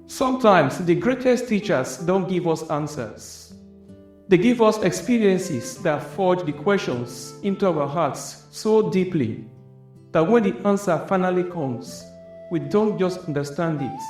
Sometimes the greatest teachers don't give us answers. They give us experiences that forge the questions into our hearts so deeply that when the answer finally comes, we don't just understand it,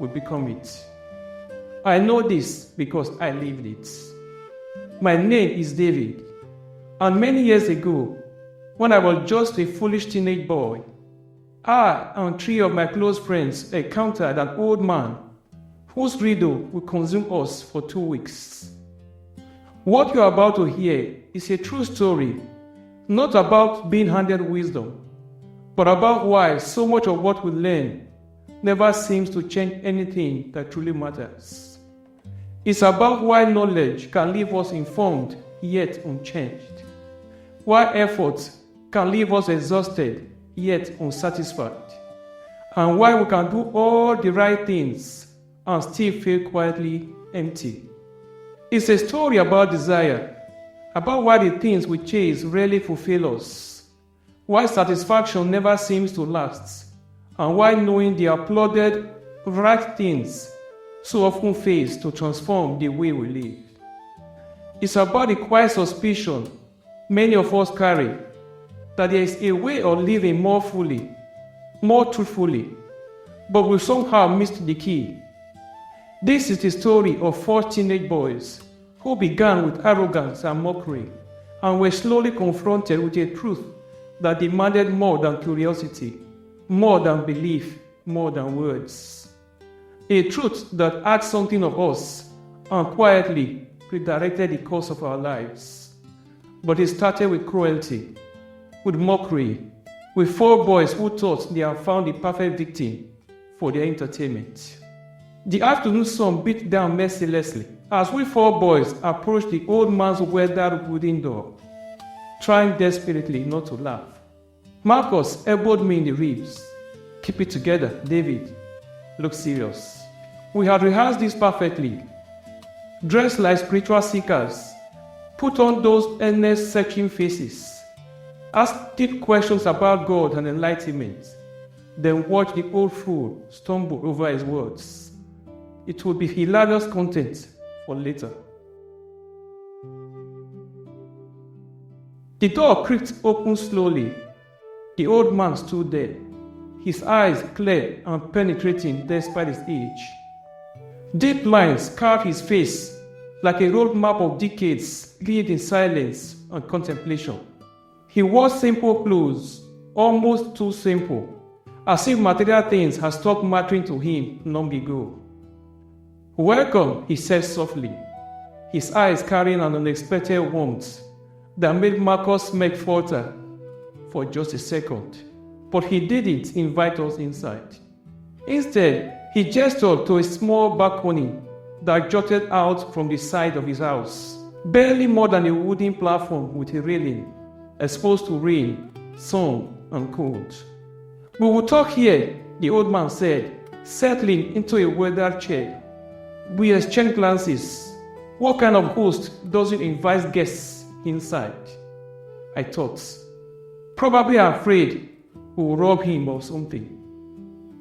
we become it. I know this because I lived it. My name is David, and many years ago, when I was just a foolish teenage boy, I and three of my close friends encountered an old man whose riddle would consume us for 2 weeks. What you are about to hear is a true story, not about being handed wisdom, but about why so much of what we learn never seems to change anything that truly matters. It's about why knowledge can leave us informed yet unchanged, why effort can leave us exhausted yet unsatisfied, and why we can do all the right things and still feel quietly empty. It's a story about desire, about why the things we chase rarely fulfill us, why satisfaction never seems to last, and why knowing the applauded right things so often fails to transform the way we live. It's about the quiet suspicion many of us carry that there is a way of living more fully, more truthfully, but we somehow missed the key. This is the story of 4 teenage boys who began with arrogance and mockery and were slowly confronted with a truth that demanded more than curiosity, more than belief, more than words. A truth that asked something of us and quietly redirected the course of our lives. But it started with cruelty, with mockery, with 4 boys who thought they had found the perfect victim for their entertainment. The afternoon sun beat down mercilessly as we 4 boys approached the old man's weathered wooden door, trying desperately not to laugh. Marcus elbowed me in the ribs. "Keep it together, David. Look serious." We had rehearsed this perfectly. Dressed like spiritual seekers, put on those earnest, searching faces, ask deep questions about God and enlightenment, then watch the old fool stumble over his words. It would be hilarious content for later. The door creaked open slowly. The old man stood there, his eyes clear and penetrating despite his age. Deep lines carved his face like a road map of decades lived in silence and contemplation. He wore simple clothes, almost too simple, as if material things had stopped mattering to him long ago. "Welcome," he said softly, his eyes carrying an unexpected warmth that made Marcus' neck falter for just a second. But he didn't invite us inside. Instead, he gestured to a small balcony that jutted out from the side of his house, barely more than a wooden platform with a railing, exposed to rain, sun, and cold. "We will talk here," the old man said, settling into a weathered chair. We exchanged glances. What kind of host doesn't invite guests inside? I thought. Probably afraid we will rob him or something.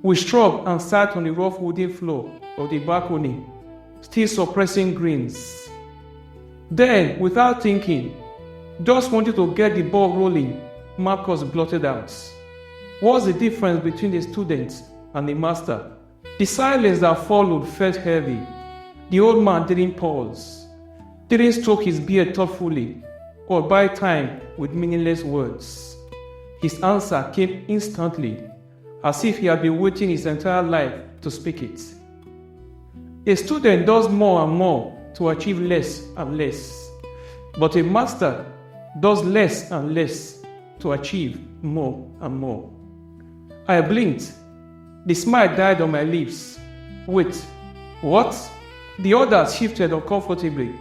We shrugged and sat on the rough wooden floor of the balcony, still suppressing grins. Then, without thinking, just wanting to get the ball rolling, Marcus blurted out, "What's the difference between the student and the master?" The silence that followed felt heavy. The old man didn't pause, didn't stroke his beard thoughtfully, or buy time with meaningless words. His answer came instantly, as if he had been waiting his entire life to speak it. A student does more and more to achieve less and less, but a master does less and less to achieve more and more. I blinked. The smile died on my lips. Wait, what? The others shifted uncomfortably.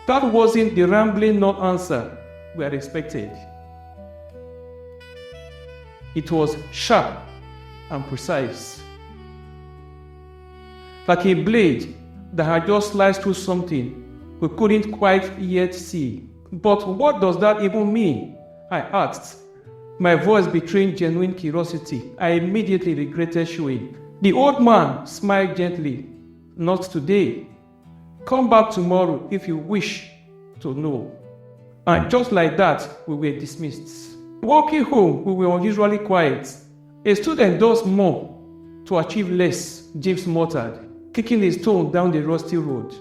That wasn't the rambling non-answer we had expected. It was sharp and precise, like a blade that had just sliced through something we couldn't quite yet see. "But what does that even mean?" I asked, my voice betraying genuine curiosity I immediately regretted showing The old man smiled gently. Not today. Come back tomorrow if you wish to know. And just like that, we were dismissed. Walking home, we were unusually quiet. A student does more to achieve less, James muttered, kicking a stone down the rusty road.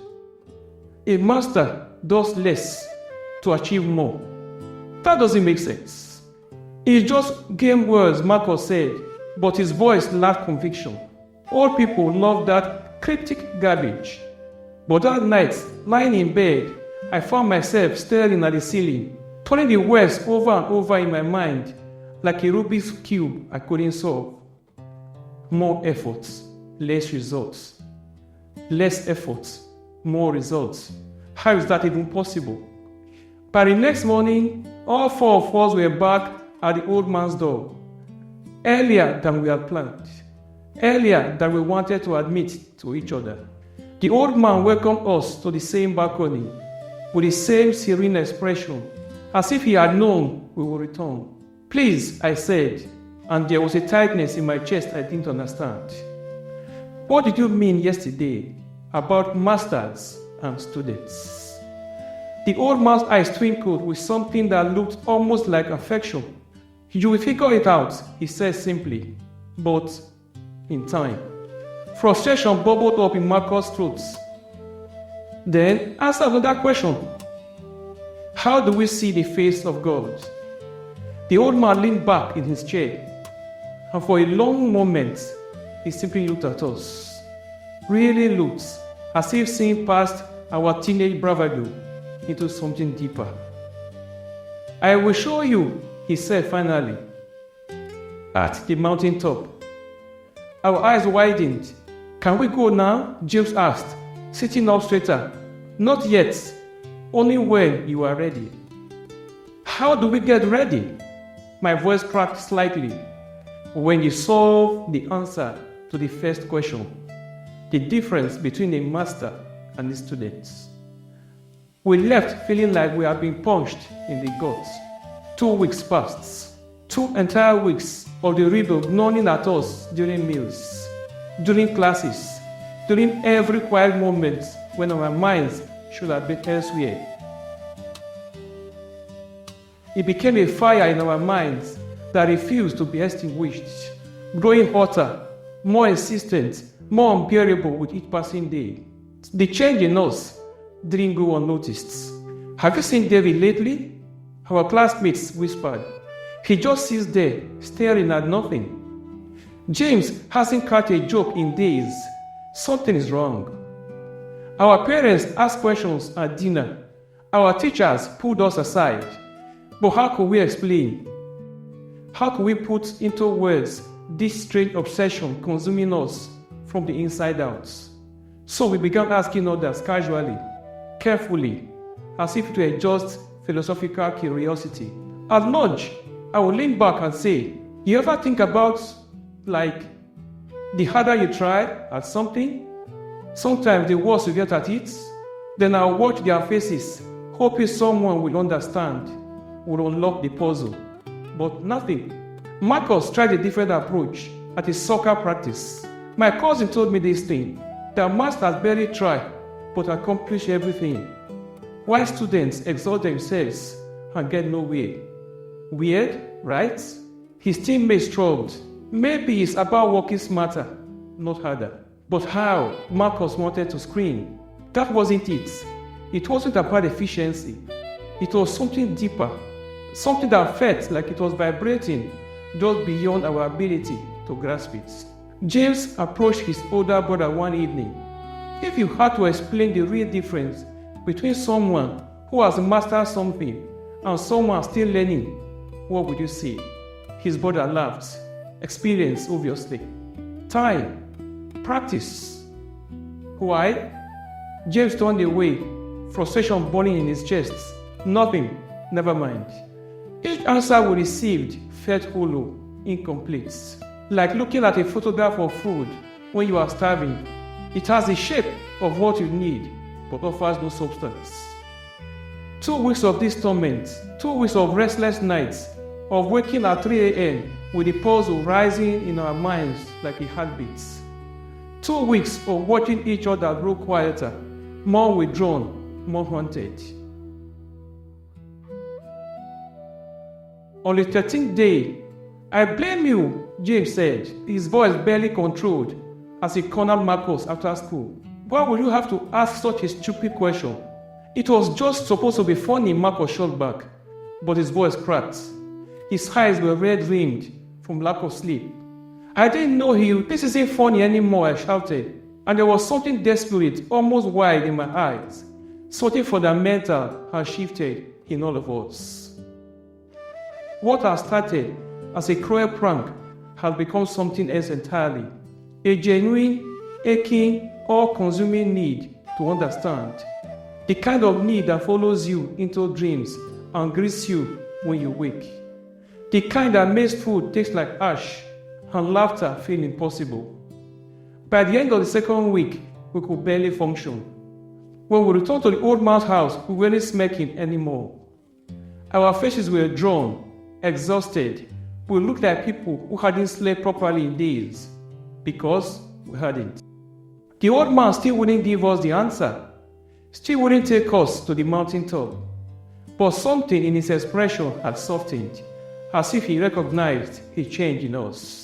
A master does less to achieve more. That doesn't make sense. It's just game words, Marcus said, but his voice lacked conviction. Old people love that cryptic garbage. But that night, lying in bed, I found myself staring at the ceiling, turning the words over and over in my mind, like a Rubik's Cube I couldn't solve. More efforts, less results. Less efforts, more results. How is that even possible? By the next morning, all four of us were back at the old man's door. Earlier than we had planned. Earlier than we wanted to admit to each other. The old man welcomed us to the same balcony with the same serene expression, as if he had known we would return. Please, I said, and there was a tightness in my chest I didn't understand. What did you mean yesterday about masters and students? The old man's eyes twinkled with something that looked almost like affection. You will figure it out, he said simply, but in time. Frustration bubbled up in Marcus' throat. Then, answer another question. How do we see the face of God? The old man leaned back in his chair, and for a long moment, he simply looked at us. Really looked, as if seeing past our teenage bravado into something deeper. I will show you, he said finally, at the mountaintop. Our eyes widened. Can we go now? James asked, sitting up straighter. Not yet, only when you are ready. How do we get ready? My voice cracked slightly. When you solve the answer to the first question, the difference between a master and a student. We left feeling like we had been punched in the gut. 2 weeks passed. 2 entire weeks of the riddle gnawing at us during meals, during classes, during every quiet moment when our minds should have been elsewhere. It became a fire in our minds that refused to be extinguished, growing hotter, more insistent, more unbearable with each passing day. The change in us didn't go unnoticed. Have you seen David lately? Our classmates whispered. He just sits there, staring at nothing. James hasn't cracked a joke in days. Something is wrong. Our parents asked questions at dinner. Our teachers pulled us aside. But how could we explain? How could we put into words this strange obsession consuming us from the inside out? So we began asking others casually, carefully, as if it were just philosophical curiosity. At lunch, I would lean back and say, you ever think about, the harder you try at something, sometimes the worse you get at it? Then I'll watch their faces, hoping someone will understand, will unlock the puzzle. But nothing. Marcus tried a different approach at his soccer practice. My cousin told me this thing, that masters barely try, but accomplish everything, while students exalt themselves and get nowhere. Weird, right? His teammates shrugged. Maybe it's about working smarter, not harder. But how? Marcus wanted to scream. That wasn't it. It wasn't about efficiency. It was something deeper, something that felt like it was vibrating just beyond our ability to grasp it. James approached his older brother one evening. If you had to explain the real difference between someone who has mastered something and someone still learning, what would you say? His brother laughed. Experience, obviously. Time. Practice. Why? James turned away, frustration burning in his chest. Nothing. Never mind. Each answer we received felt hollow, incomplete. Like looking at a photograph of food when you are starving. It has the shape of what you need, but offers no substance. 2 weeks of this torment, 2 weeks of restless nights, of waking at 3 a.m. with the puzzle rising in our minds like a heartbeat. 2 weeks of watching each other grow quieter, more withdrawn, more haunted. On the 13th day, "I blame you," James said, his voice barely controlled as he cornered Marcus after school. "Why would you have to ask such a stupid question?" It was just supposed to be funny, Marcus shot back, but his voice cracked. His eyes were red-rimmed from lack of sleep. "I didn't know you. This isn't funny anymore," I shouted, and there was something desperate, almost wild in my eyes. Something fundamental had shifted in all of us. What had started as a cruel prank had become something else entirely. A genuine, aching, all-consuming need to understand. The kind of need that follows you into dreams and greets you when you wake. The kind that makes food taste like ash and laughter feel impossible. By the end of the second week, we could barely function. When we returned to the old man's house, we weren't smirking anymore. Our faces were drawn, exhausted. We looked like people who hadn't slept properly in days, because we hadn't. The old man still wouldn't give us the answer, still wouldn't take us to the mountaintop. But something in his expression had softened, as if he recognized a change in us.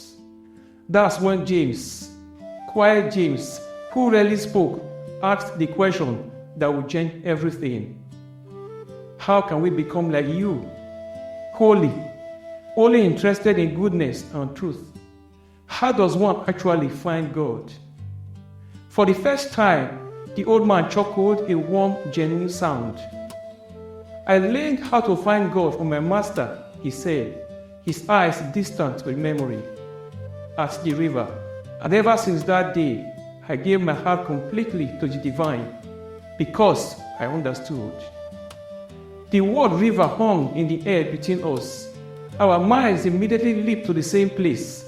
That's when James, quiet James, who rarely spoke, asked the question that would change everything. How can we become like you? Holy, only interested in goodness and truth. How does one actually find God? For the first time, the old man chuckled a warm, genuine sound. "I learned how to find God from my master," he said, his eyes distant with memory, "at the river. And ever since that day, I gave my heart completely to the divine, because I understood." The word river hung in the air between us. Our minds immediately leaped to the same place.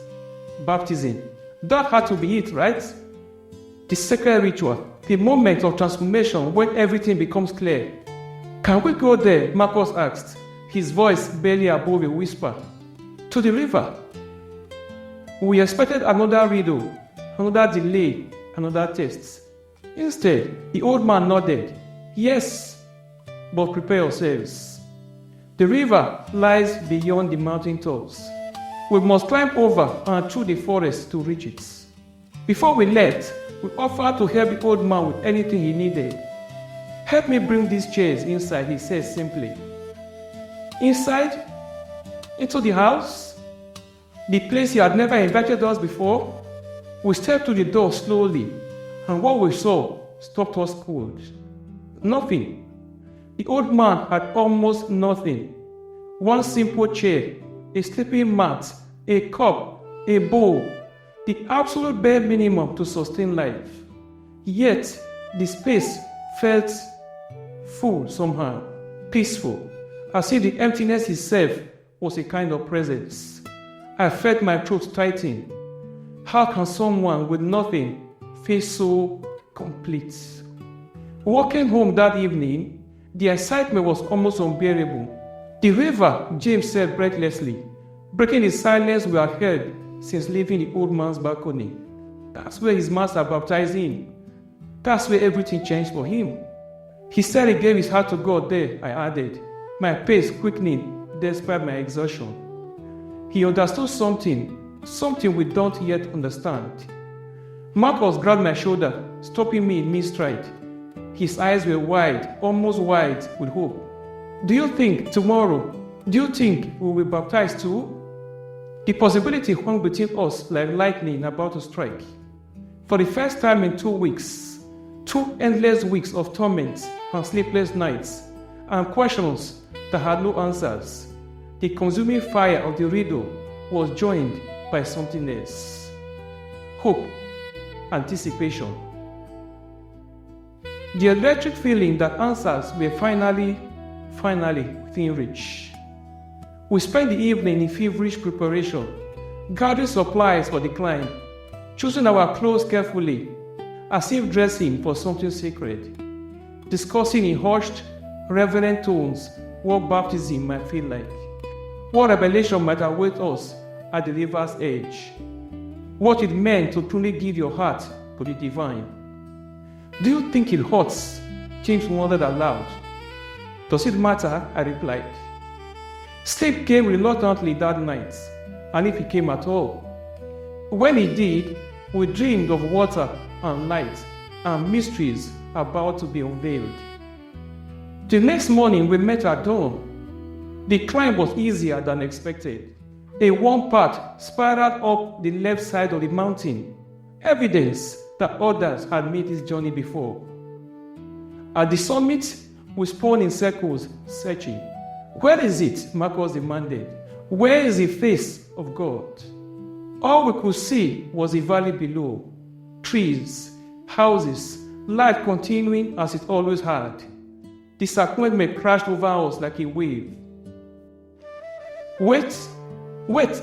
Baptism. That had to be it, right? The sacred ritual, the moment of transformation when everything becomes clear. "Can we go there?" Marcus asked, his voice barely above a whisper. "To the river." We expected another riddle, another delay, another test. Instead, the old man nodded. "Yes, but prepare yourselves. The river lies beyond the mountaintops. We must climb over and through the forest to reach it." Before we left, we offered to help the old man with anything he needed. "Help me bring these chairs inside," he said simply. Inside? Into the house? The place he had never invited us before? We stepped to the door slowly, and what we saw stopped us cold. Nothing. The old man had almost nothing. One simple chair, a sleeping mat, a cup, a bowl, the absolute bare minimum to sustain life. Yet, the space felt full somehow, peaceful, as if the emptiness itself was a kind of presence. I felt my throat tighten. How can someone with nothing feel so complete? Walking home that evening, the excitement was almost unbearable. "The river," James said breathlessly, breaking the silence we had heard since leaving the old man's balcony. "That's where his master baptized him. That's where everything changed for him." He said he gave his heart to God there, I added, my pace quickening despite my exhaustion. He understood something we don't yet understand. Marcus grabbed my shoulder, stopping me in mid-stride. His eyes were wide, almost wide with hope. Do you think we'll be baptized too?" The possibility hung between us like lightning about to strike. For the first time in 2 weeks, 2 endless weeks of torment and sleepless nights, and questions that had no answers, the consuming fire of the riddle was joined by something else. Hope, anticipation. The electric feeling that answers were finally within reach. We spent the evening in feverish preparation, gathering supplies for the climb, choosing our clothes carefully, as if dressing for something sacred, discussing in hushed, reverent tones what baptism might feel like, what revelation might await us at the river's edge, what it meant to truly give your heart to the divine. Do you think it hurts? James wondered aloud. Does it matter? I replied. Sleep came reluctantly that night, and if it came at all. When it did, we dreamed of water and light and mysteries about to be unveiled. The next morning we met at dawn. The climb was easier than expected. A warm path spiraled up the left side of the mountain, evidence that others had made this journey before. At the summit, we spun in circles, searching. Where is it? Marcus demanded. Where is the face of God? All we could see was the valley below, trees, houses, light continuing as it always had. Disappointment crashed over us like a wave. Wait,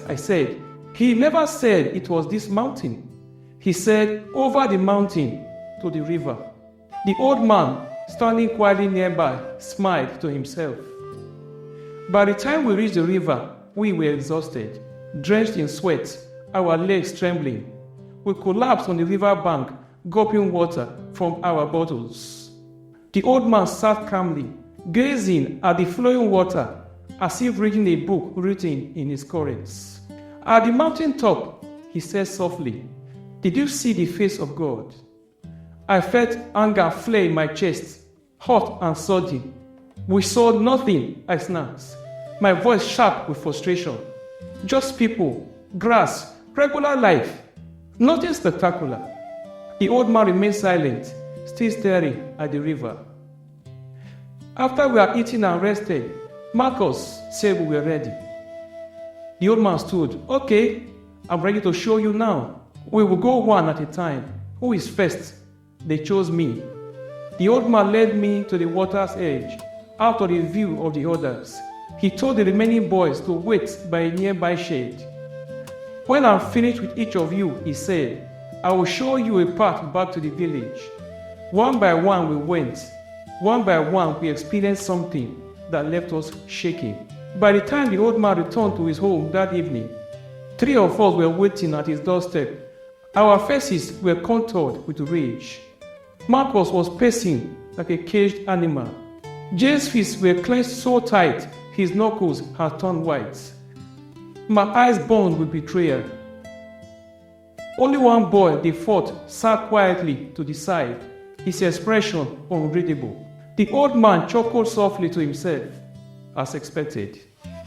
I said. He never said it was this mountain. He said, over the mountain to the river. The old man, standing quietly nearby, smiled to himself. By the time we reached the river, we were exhausted, drenched in sweat, our legs trembling. We collapsed on the river bank, gulping water from our bottles. The old man sat calmly, gazing at the flowing water, as if reading a book written in its currents. At the mountain top, he said softly, "Did you see the face of God?" I felt anger flare in my chest, hot and sudden. "We saw nothing," I snapped, my voice sharp with frustration. "Just people, grass, regular life. Nothing spectacular." The old man remained silent, still staring at the river. After we had eaten and rested, Marcus said we were ready. The old man stood. "Okay, I'm ready to show you now. We will go one at a time. Who is first?" They chose me. The old man led me to the water's edge, out of the view of the others. He told the remaining boys to wait by a nearby shade. "When I'm finished with each of you," he said, "I will show you a path back to the village." One by one we went. One by one we experienced something that left us shaking. By the time the old man returned to his home that evening, 3 of us were waiting at his doorstep. Our faces were contoured with rage. Marcus was pacing like a caged animal. Jay's fists were clenched so tight his knuckles had turned white. My eyes burned with betrayal. Only one boy, the fourth, sat quietly to the side, his expression unreadable. The old man chuckled softly to himself, as expected.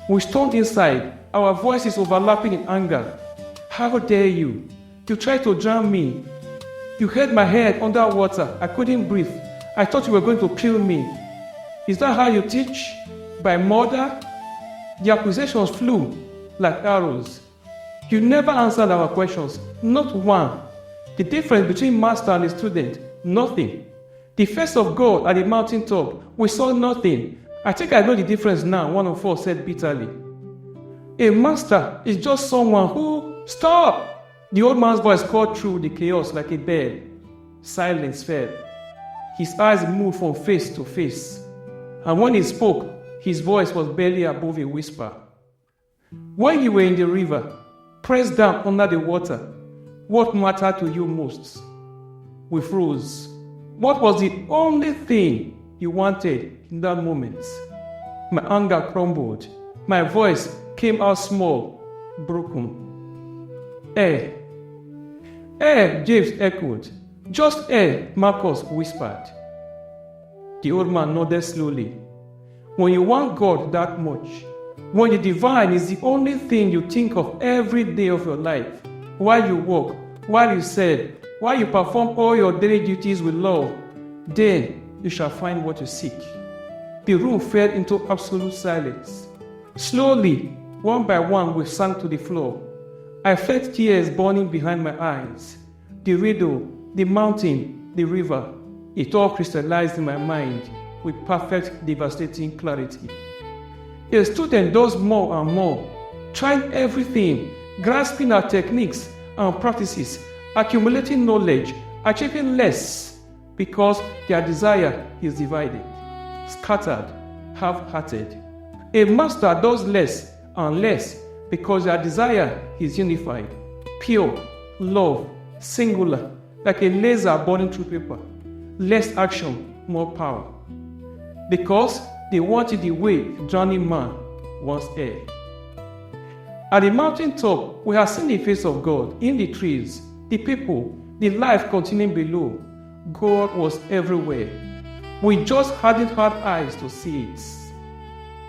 We stormed inside, our voices overlapping in anger. "How dare you? You tried to drown me. You held my head underwater. I couldn't breathe. I thought you were going to kill me. Is that how you teach? By murder?" The accusations flew like arrows. You never answered our questions, not one. The difference between master and a student, nothing. The face of God at the mountaintop, we saw nothing. "I think I know the difference now," one of us said bitterly. "A master is just someone who..." "Stop!" The old man's voice called through the chaos like a bell. Silence fell. His eyes moved from face to face. And when he spoke, his voice was barely above a whisper. "When you were in the river, pressed down under the water, what mattered to you most?" We froze. What was the only thing you wanted in that moment? My anger crumbled. My voice came out small, broken. "Air." "Air," James echoed. "Just air," Marcus whispered. The old man nodded slowly. When you want God that much, when the divine is the only thing you think of every day of your life, while you walk, while you serve, while you perform all your daily duties with love, then you shall find what you seek. The room fell into absolute silence. Slowly, one by one, we sank to the floor. I felt tears burning behind my eyes. The riddle, the mountain, the river, it all crystallized in my mind with perfect, devastating clarity. A student does more and more, trying everything, grasping at techniques and practices, accumulating knowledge, achieving less, because their desire is divided, scattered, half-hearted. A master does less and less because their desire is unified, pure, love, singular, like a laser burning through paper. Less action, more power. Because they want it the way drowning man wants air. At the mountaintop, we have seen the face of God. In the trees, the people, the life continuing below. God was everywhere. We just hadn't had eyes to see it.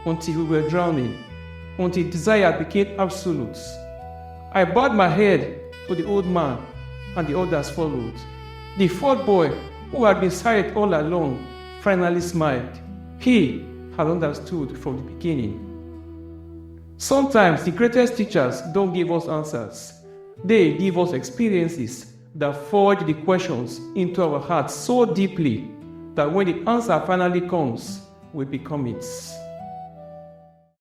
Until we were drowning. Until desire became absolute. I bowed my head to the old man, and the others followed. The fourth boy, who had been silent all along, finally smiled. He had understood from the beginning. Sometimes the greatest teachers don't give us answers. They give us experiences that forge the questions into our hearts so deeply that when the answer finally comes, we become it.